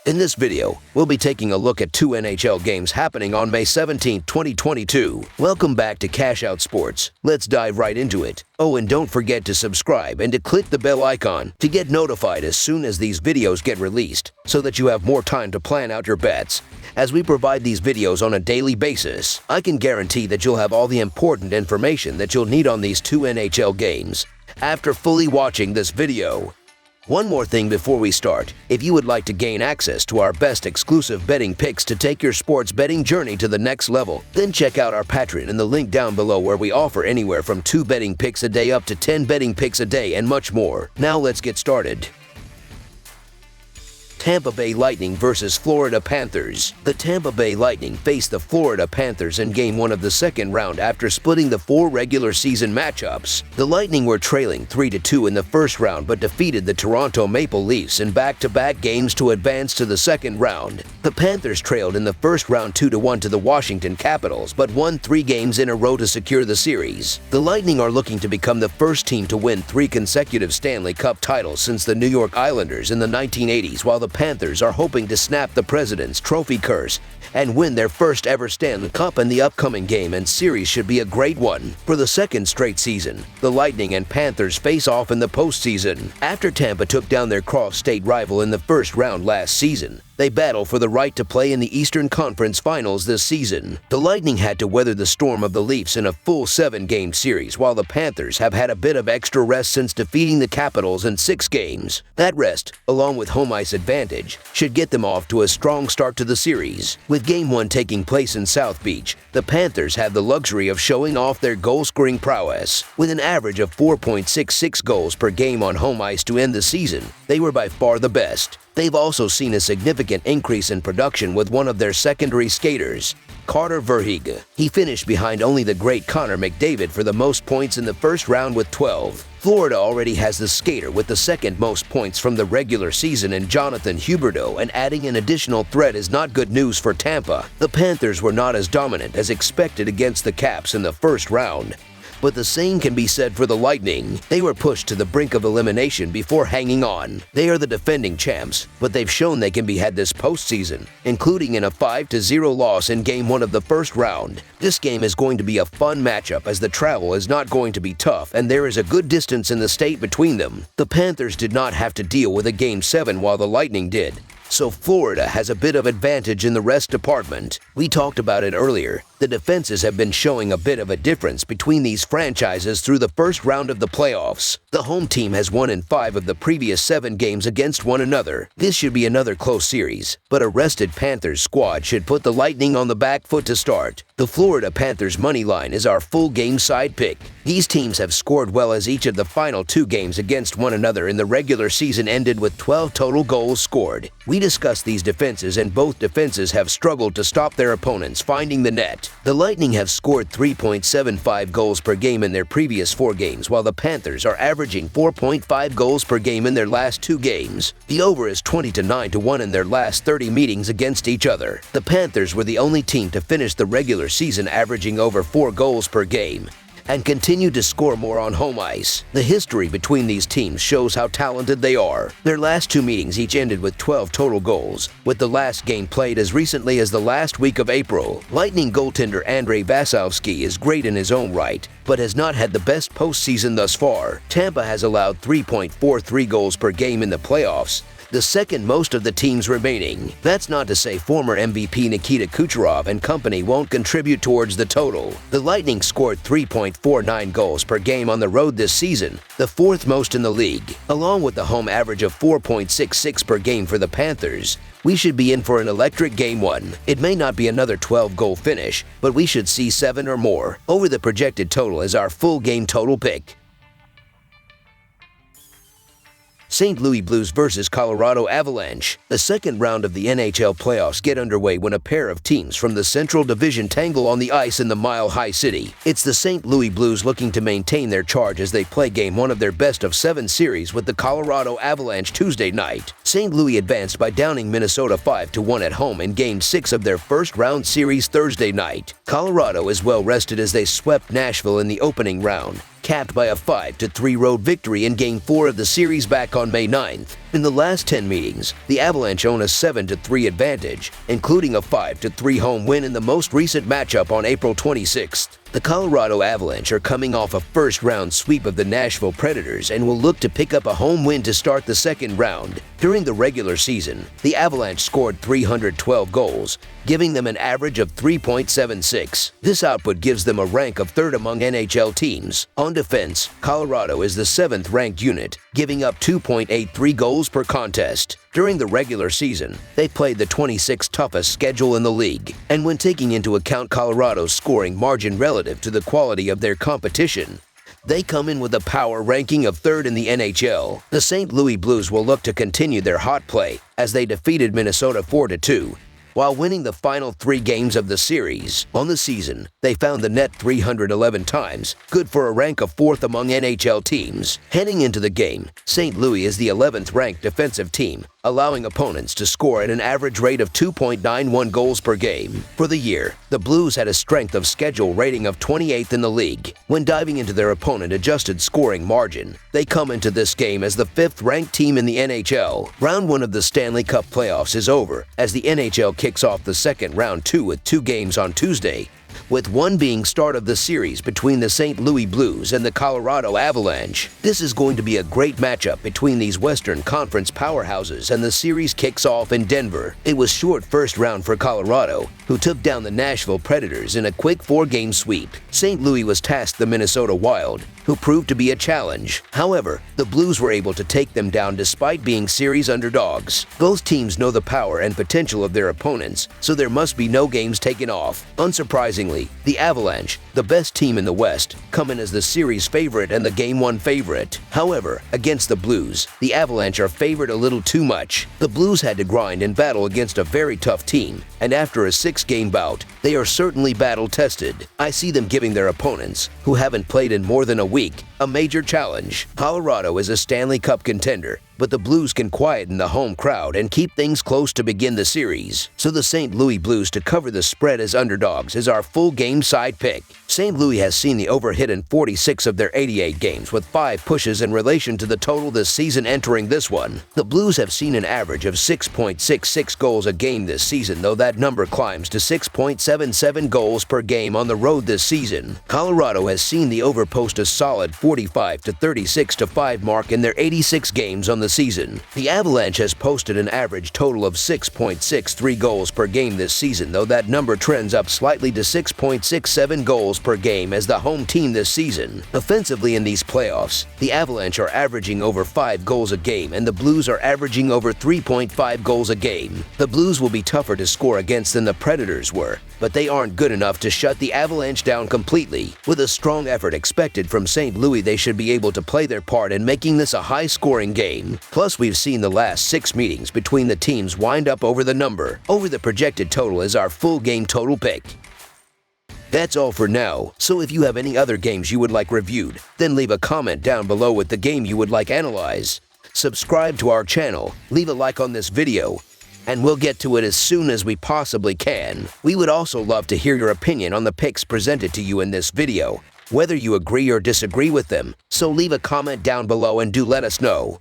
In this video, we'll be taking a look at two NHL games happening on May 17, 2022. Welcome back to Cash Out Sports. Let's dive right into it. Oh, and don't forget to subscribe and to click the bell icon to get notified as soon as these videos get released, so that you have more time to plan out your bets. As we provide these videos on a daily basis, I can guarantee that you'll have all the important information that you'll need on these two NHL games after fully watching this video. One more thing before we start. If you would like to gain access to our best exclusive betting picks to take your sports betting journey to the next level, then check out our Patreon in the link down below, where we offer anywhere from 2 betting picks a day up to 10 betting picks a day and much more. Now let's get started. Tampa Bay Lightning versus Florida Panthers. The Tampa Bay Lightning faced the Florida Panthers in Game 1 of the second round after splitting the 4 regular season matchups. The Lightning were trailing 3-2 in the first round but defeated the Toronto Maple Leafs in back-to-back games to advance to the second round. The Panthers trailed in the first round 2-1 to the Washington Capitals but won 3 games in a row to secure the series. The Lightning are looking to become the first team to win 3 consecutive Stanley Cup titles since the New York Islanders in the 1980s, while the Panthers are hoping to snap the President's Trophy curse and win their first ever Stanley Cup in the upcoming game, and series should be a great one. For the second straight season, the Lightning and Panthers face off in the postseason. After Tampa took down their cross-state rival in the first round last season, they battle for the right to play in the Eastern Conference Finals this season. The Lightning had to weather the storm of the Leafs in a full 7-game series, while the Panthers have had a bit of extra rest since defeating the Capitals in 6 games. That rest, along with home ice advantage, should get them off to a strong start to the series. With Game 1 taking place in South Beach, the Panthers have the luxury of showing off their goal-scoring prowess. With an average of 4.66 goals per game on home ice to end the season, they were by far the best. They've also seen a significant increase in production with one of their secondary skaters, Carter Verhaeghe. He finished behind only the great Connor McDavid for the most points in the first round with 12. Florida already has the skater with the second most points from the regular season in Jonathan Huberdeau, and adding an additional threat is not good news for Tampa. The Panthers were not as dominant as expected against the Caps in the first round, but the same can be said for the Lightning. They were pushed to the brink of elimination before hanging on. They are the defending champs, but they've shown they can be had this postseason, including in a 5-0 loss in Game 1 of the first round. This game is going to be a fun matchup, as the travel is not going to be tough and there is a good distance in the state between them. The Panthers did not have to deal with a Game 7 while the Lightning did, so Florida has a bit of advantage in the rest department. We talked about it earlier. The defenses have been showing a bit of a difference between these franchises through the first round of the playoffs. The home team has won in 5 of the previous 7 games against one another. This should be another close series, but a rested Panthers squad should put the Lightning on the back foot to start. The Florida Panthers money line is our full game side pick. These teams have scored well, as each of the final 2 games against one another in the regular season ended with 12 total goals scored. We discussed these defenses, and both defenses have struggled to stop their opponents finding the net. The Lightning have scored 3.75 goals per game in their previous 4 games, while the Panthers are averaging 4.5 goals per game in their last 2 games. The over is 20-9-1 in their last 30 meetings against each other. The Panthers were the only team to finish the regular season averaging over 4 goals per game and continue to score more on home ice. The history between these teams shows how talented they are. Their last 2 meetings each ended with 12 total goals, with the last game played as recently as the last week of April. Lightning goaltender Andrei Vasilevsky is great in his own right, but has not had the best postseason thus far. Tampa has allowed 3.43 goals per game in the playoffs, the second most of the teams remaining. That's not to say former MVP Nikita Kucherov and company won't contribute towards the total. The Lightning scored 3.49 goals per game on the road this season, the 4th most in the league. Along with the home average of 4.66 per game for the Panthers, we should be in for an electric Game 1. It may not be another 12-goal finish, but we should see 7 or more. Over the projected total is our full game total pick. St. Louis Blues versus Colorado Avalanche. The second round of the NHL playoffs get underway when a pair of teams from the Central Division tangle on the ice in the Mile High City. It's the St. Louis Blues looking to maintain their charge as they play Game 1 of their best-of-7 series with the Colorado Avalanche Tuesday night. St. Louis advanced by downing Minnesota 5-1 at home in Game 6 of their first-round series Thursday night. Colorado is well-rested as they swept Nashville in the opening round, capped by a 5-3 road victory in Game 4 of the series back on May 9th. In the last 10 meetings, the Avalanche own a 7-3 advantage, including a 5-3 home win in the most recent matchup on April 26th. The Colorado Avalanche are coming off a first-round sweep of the Nashville Predators and will look to pick up a home win to start the second round. During the regular season, the Avalanche scored 312 goals, giving them an average of 3.76. This output gives them a rank of third among NHL teams. On defense, Colorado is the 7th-ranked unit, giving up 2.83 goals per contest. During the regular season, they played the 26th toughest schedule in the league, and when taking into account Colorado's scoring margin relative to the quality of their competition, they come in with a power ranking of 3rd in the NHL. The St. Louis Blues will look to continue their hot play as they defeated Minnesota 4-2. While winning the final 3 games of the series. On the season, they found the net 311 times, good for a rank of 4th among NHL teams. Heading into the game, St. Louis is the 11th ranked defensive team, allowing opponents to score at an average rate of 2.91 goals per game. For the year, the Blues had a strength of schedule rating of 28th in the league. When diving into their opponent-adjusted scoring margin, they come into this game as the 5th-ranked team in the NHL. Round 1 of the Stanley Cup playoffs is over, as the NHL kicks off the second round 2 with 2 games on Tuesday, with one being start of the series between the St. Louis Blues and the Colorado Avalanche. This is going to be a great matchup between these Western Conference powerhouses, and the series kicks off in Denver. It was short first round for Colorado, who took down the Nashville Predators in a quick 4-game sweep. St. Louis was tasked the Minnesota Wild, who proved to be a challenge. However, the Blues were able to take them down despite being series underdogs. Both teams know the power and potential of their opponents, so there must be no games taken off. Unsurprisingly, the Avalanche, the best team in the West, come in as the series favorite and the Game 1 favorite. However, against the Blues, the Avalanche are favored a little too much. The Blues had to grind and battle against a very tough team, and after a 6-game bout, they are certainly battle-tested. I see them giving their opponents, who haven't played in more than a week, a major challenge. Colorado is a Stanley Cup contender, but the Blues can quieten the home crowd and keep things close to begin the series. So the St. Louis Blues to cover the spread as underdogs is our full game side pick. St. Louis has seen the over hit in 46 of their 88 games, with 5 pushes in relation to the total this season entering this one. The Blues have seen an average of 6.66 goals a game this season, though that number climbs to 6.77 goals per game on the road this season. Colorado has seen the over post a solid 45 to 36 to 5 mark in their 86 games on the season. The Avalanche has posted an average total of 6.63 goals per game this season, though that number trends up slightly to 6.67 goals per game as the home team this season. Offensively in these playoffs, the Avalanche are averaging over 5 goals a game and the Blues are averaging over 3.5 goals a game. The Blues will be tougher to score against than the Predators were, but they aren't good enough to shut the Avalanche down completely. With a strong effort expected from St. Louis, they should be able to play their part in making this a high-scoring game. Plus, we've seen the last 6 meetings between the teams wind up over the number. Over the projected total is our full game total pick. That's all for now, so if you have any other games you would like reviewed, then leave a comment down below with the game you would like analyzed. Subscribe to our channel, leave a like on this video, and we'll get to it as soon as we possibly can. We would also love to hear your opinion on the picks presented to you in this video, whether you agree or disagree with them, so leave a comment down below and do let us know.